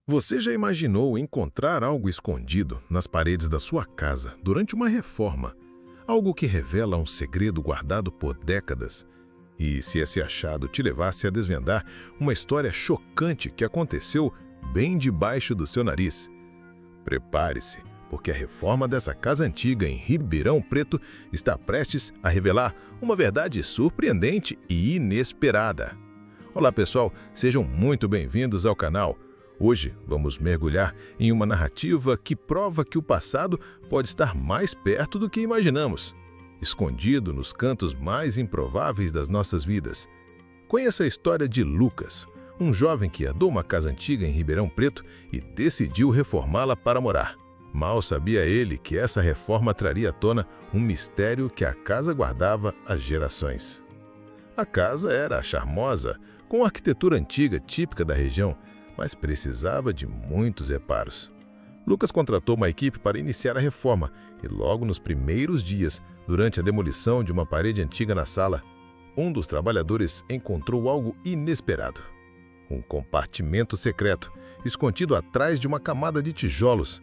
Você já imaginou encontrar algo escondido nas paredes da sua casa durante uma reforma? Algo que revela um segredo guardado por décadas? E se esse achado te levasse a desvendar uma história chocante que aconteceu bem debaixo do seu nariz? Prepare-se, porque a reforma dessa casa antiga em Ribeirão Preto está prestes a revelar uma verdade surpreendente e inesperada. Olá pessoal, sejam muito bem-vindos ao canal. Hoje vamos mergulhar em uma narrativa que prova que o passado pode estar mais perto do que imaginamos, escondido nos cantos mais improváveis das nossas vidas. Conheça a história de Lucas, um jovem que herdou uma casa antiga em Ribeirão Preto e decidiu reformá-la para morar. Mal sabia ele que essa reforma traria à tona um mistério que a casa guardava há gerações. A casa era charmosa, com arquitetura antiga típica da região, mas precisava de muitos reparos. Lucas contratou uma equipe para iniciar a reforma e logo nos primeiros dias, durante a demolição de uma parede antiga na sala, um dos trabalhadores encontrou algo inesperado. Um compartimento secreto, escondido atrás de uma camada de tijolos.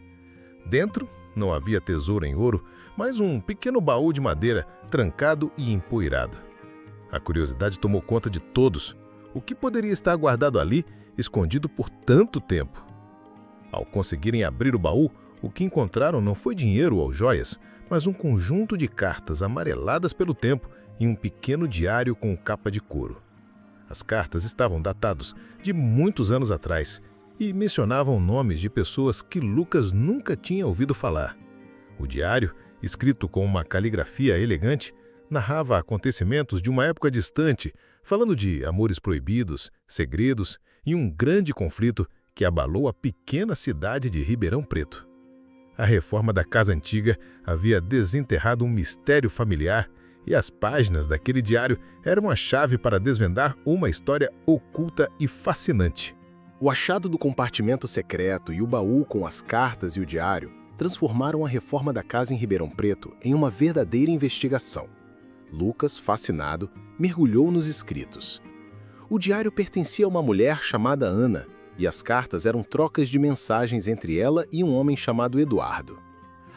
Dentro não havia tesouro em ouro, mas um pequeno baú de madeira trancado e empoeirado. A curiosidade tomou conta de todos. O que poderia estar guardado ali, escondido por tanto tempo? Ao conseguirem abrir o baú, o que encontraram não foi dinheiro ou joias, mas um conjunto de cartas amareladas pelo tempo e um pequeno diário com capa de couro. As cartas estavam datadas de muitos anos atrás e mencionavam nomes de pessoas que Lucas nunca tinha ouvido falar. O diário, escrito com uma caligrafia elegante, narrava acontecimentos de uma época distante, falando de amores proibidos, segredos e um grande conflito que abalou a pequena cidade de Ribeirão Preto. A reforma da casa antiga havia desenterrado um mistério familiar e as páginas daquele diário eram a chave para desvendar uma história oculta e fascinante. O achado do compartimento secreto e o baú com as cartas e o diário transformaram a reforma da casa em Ribeirão Preto em uma verdadeira investigação. Lucas, fascinado, mergulhou nos escritos. O diário pertencia a uma mulher chamada Ana, e as cartas eram trocas de mensagens entre ela e um homem chamado Eduardo.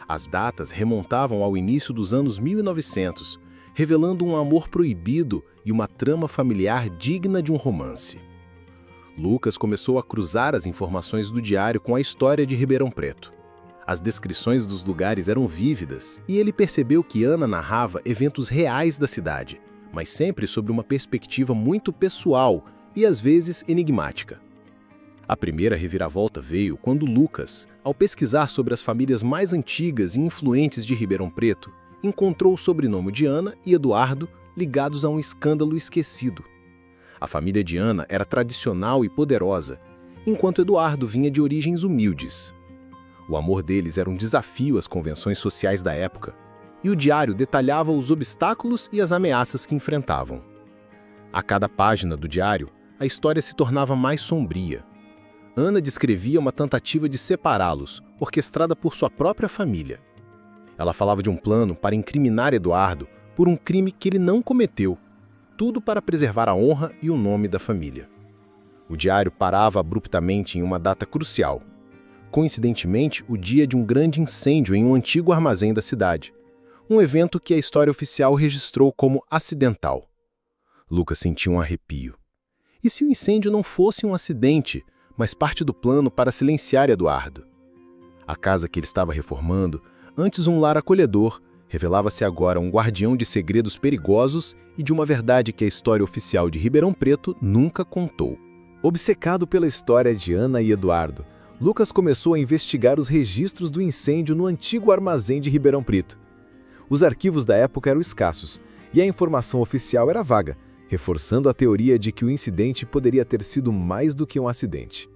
As datas remontavam ao início dos anos 1900, revelando um amor proibido e uma trama familiar digna de um romance. Lucas começou a cruzar as informações do diário com a história de Ribeirão Preto. As descrições dos lugares eram vívidas e ele percebeu que Ana narrava eventos reais da cidade, mas sempre sob uma perspectiva muito pessoal e às vezes enigmática. A primeira reviravolta veio quando Lucas, ao pesquisar sobre as famílias mais antigas e influentes de Ribeirão Preto, encontrou o sobrenome de Ana e Eduardo ligados a um escândalo esquecido. A família de Ana era tradicional e poderosa, enquanto Eduardo vinha de origens humildes. O amor deles era um desafio às convenções sociais da época, e o diário detalhava os obstáculos e as ameaças que enfrentavam. A cada página do diário, a história se tornava mais sombria. Ana descrevia uma tentativa de separá-los, orquestrada por sua própria família. Ela falava de um plano para incriminar Eduardo por um crime que ele não cometeu, tudo para preservar a honra e o nome da família. O diário parava abruptamente em uma data crucial. Coincidentemente, o dia de um grande incêndio em um antigo armazém da cidade, um evento que a história oficial registrou como acidental. Lucas sentiu um arrepio. E se o incêndio não fosse um acidente, mas parte do plano para silenciar Eduardo? A casa que ele estava reformando, antes um lar acolhedor, revelava-se agora um guardião de segredos perigosos e de uma verdade que a história oficial de Ribeirão Preto nunca contou. Obcecado pela história de Ana e Eduardo, Lucas começou a investigar os registros do incêndio no antigo armazém de Ribeirão Preto. Os arquivos da época eram escassos e a informação oficial era vaga, reforçando a teoria de que o incidente poderia ter sido mais do que um acidente.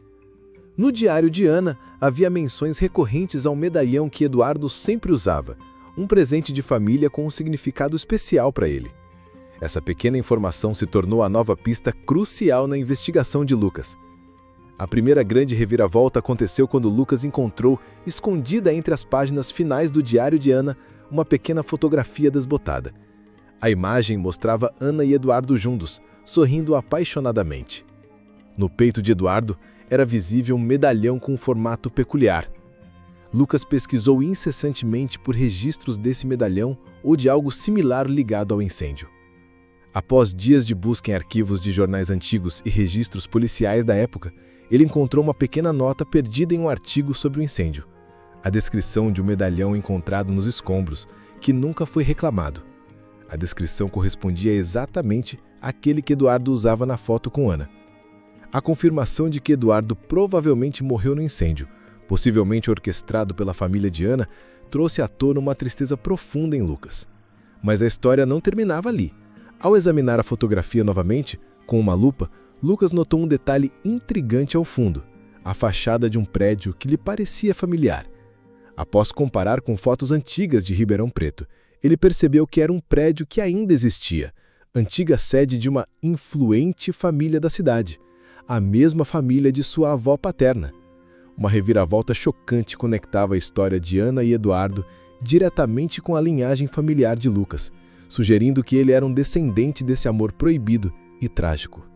No diário de Ana, havia menções recorrentes ao medalhão que Eduardo sempre usava, um presente de família com um significado especial para ele. Essa pequena informação se tornou a nova pista crucial na investigação de Lucas. A primeira grande reviravolta aconteceu quando Lucas encontrou, escondida entre as páginas finais do diário de Ana, uma pequena fotografia desbotada. A imagem mostrava Ana e Eduardo juntos, sorrindo apaixonadamente. No peito de Eduardo, era visível um medalhão com um formato peculiar. Lucas pesquisou incessantemente por registros desse medalhão ou de algo similar ligado ao incêndio. Após dias de busca em arquivos de jornais antigos e registros policiais da época, ele encontrou uma pequena nota perdida em um artigo sobre o incêndio. A descrição de um medalhão encontrado nos escombros, que nunca foi reclamado. A descrição correspondia exatamente àquele que Eduardo usava na foto com Ana. A confirmação de que Eduardo provavelmente morreu no incêndio, possivelmente orquestrado pela família de Ana, trouxe à tona uma tristeza profunda em Lucas. Mas a história não terminava ali. Ao examinar a fotografia novamente, com uma lupa, Lucas notou um detalhe intrigante ao fundo, a fachada de um prédio que lhe parecia familiar. Após comparar com fotos antigas de Ribeirão Preto, ele percebeu que era um prédio que ainda existia, antiga sede de uma influente família da cidade, a mesma família de sua avó paterna. Uma reviravolta chocante conectava a história de Ana e Eduardo diretamente com a linhagem familiar de Lucas, sugerindo que ele era um descendente desse amor proibido e trágico.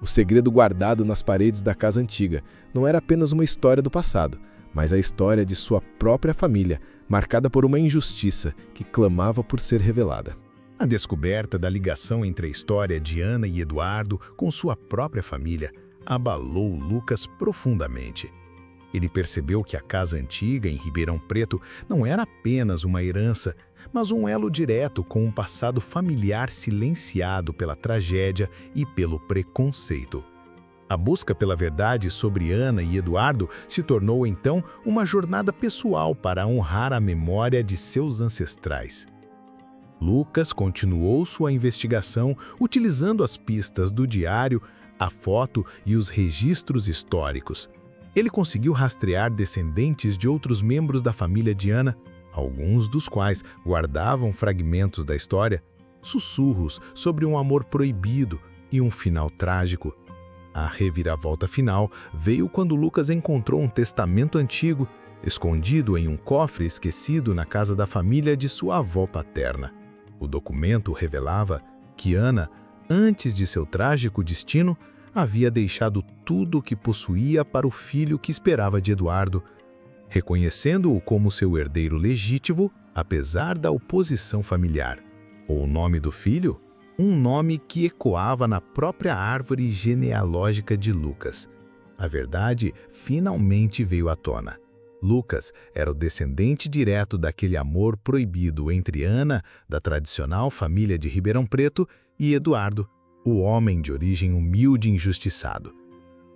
O segredo guardado nas paredes da casa antiga não era apenas uma história do passado, mas a história de sua própria família, marcada por uma injustiça que clamava por ser revelada. A descoberta da ligação entre a história de Ana e Eduardo com sua própria família abalou Lucas profundamente. Ele percebeu que a casa antiga em Ribeirão Preto não era apenas uma herança, mas um elo direto com um passado familiar silenciado pela tragédia e pelo preconceito. A busca pela verdade sobre Ana e Eduardo se tornou então uma jornada pessoal para honrar a memória de seus ancestrais. Lucas continuou sua investigação utilizando as pistas do diário, a foto e os registros históricos. Ele conseguiu rastrear descendentes de outros membros da família de Ana, alguns dos quais guardavam fragmentos da história, sussurros sobre um amor proibido e um final trágico. A reviravolta final veio quando Lucas encontrou um testamento antigo, escondido em um cofre esquecido na casa da família de sua avó paterna. O documento revelava que Ana, antes de seu trágico destino, havia deixado tudo o que possuía para o filho que esperava de Eduardo, reconhecendo-o como seu herdeiro legítimo, apesar da oposição familiar. O nome do filho? Um nome que ecoava na própria árvore genealógica de Lucas. A verdade finalmente veio à tona. Lucas era o descendente direto daquele amor proibido entre Ana, da tradicional família de Ribeirão Preto, e Eduardo, o homem de origem humilde e injustiçado.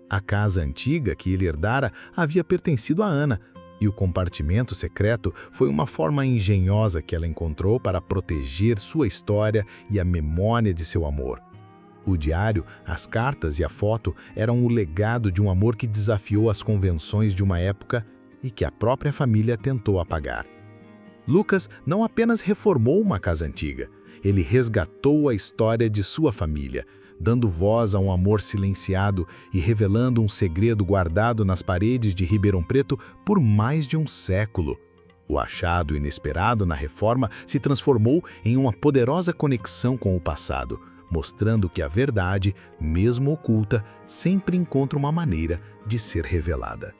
A casa antiga que ele herdara havia pertencido a Ana, e o compartimento secreto foi uma forma engenhosa que ela encontrou para proteger sua história e a memória de seu amor. O diário, as cartas e a foto eram o legado de um amor que desafiou as convenções de uma época e que a própria família tentou apagar. Lucas não apenas reformou uma casa antiga, ele resgatou a história de sua família, dando voz a um amor silenciado e revelando um segredo guardado nas paredes de Ribeirão Preto por mais de um século. O achado inesperado na reforma se transformou em uma poderosa conexão com o passado, mostrando que a verdade, mesmo oculta, sempre encontra uma maneira de ser revelada.